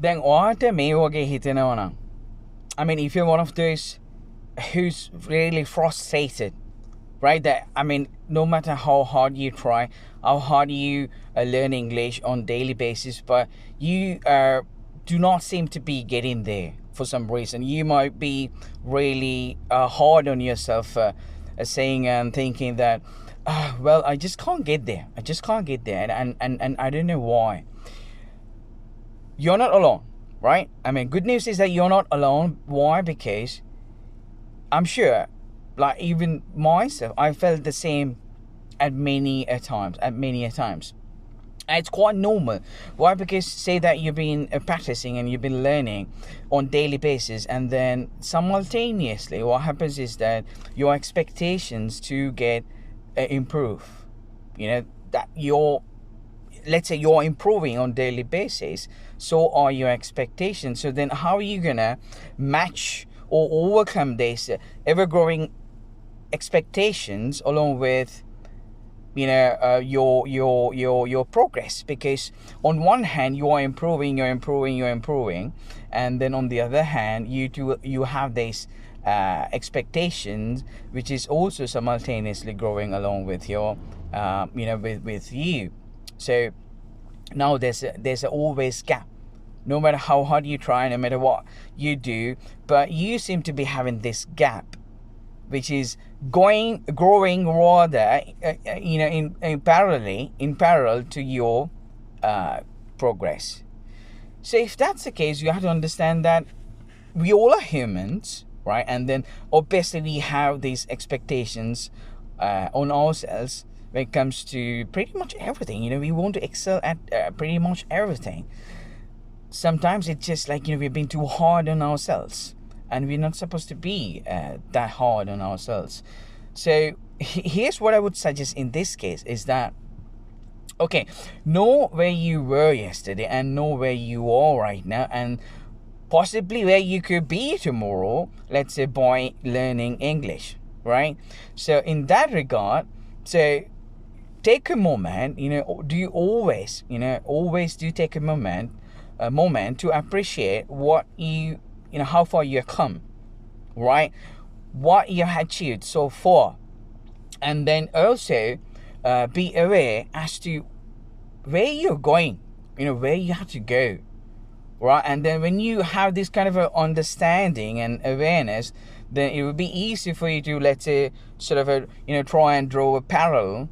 දැන් ඔයාට මේ වගේ හිතෙනවා නම්, I mean, if you're one of those who's really frustrated, right? That, I mean, no matter how hard you try, how hard you learn English on daily basis, but you do not seem to be getting there for some reason. You might be really hard on yourself, saying and thinking that, well, I just can't get there. I just can't get there, and I don't know why. You're not alone, right? I mean, good news is that you're not alone. Why? Because I'm sure, like even myself, I felt the same at many a times. And it's quite normal. Why? Because say that you've been practicing and you've been learning on daily basis, and then simultaneously what happens is that your expectations to get improve, that let's say you're improving on daily basis, so are your expectations. So then how are you gonna match or overcome these ever-growing expectations along with your progress? Because on one hand you're improving, and then on the other hand you have these expectations which is also simultaneously growing along with your with you. So now there's always gap, no matter how hard you try, no matter what you do, but you seem to be having this gap which is growing rather in parallel to your progress. So if that's the case, you have to understand that we all are humans, right? And then obviously we have these expectations on ourselves when it comes to pretty much everything. We want to excel at pretty much everything. Sometimes it's just like we've been too hard on ourselves, and we're not supposed to be that hard on ourselves. So here's what I would suggest in this case is that, okay, know where you were yesterday and know where you are right now, and possibly where you could be tomorrow, let's say by learning English, right? So in that regard, so take a moment, do you always do take a moment to appreciate what how far you have come, right? What you have achieved so far, and then also be aware as to where you're going, where you have to go, right? And then when you have this kind of a understanding and awareness, then it will be easy for you to, let's say, sort of try and draw a parallel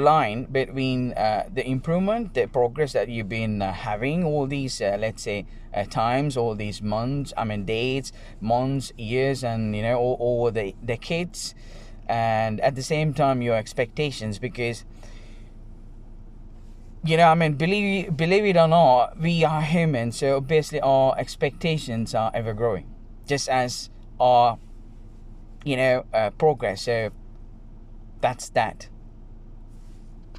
line between the improvement, the progress that you've been having all these let's say times, all these months, days, months, years, and over the decades, and at the same time your expectations. Because believe it or not, we are human, so obviously our expectations are ever growing, just as our progress. So that's that.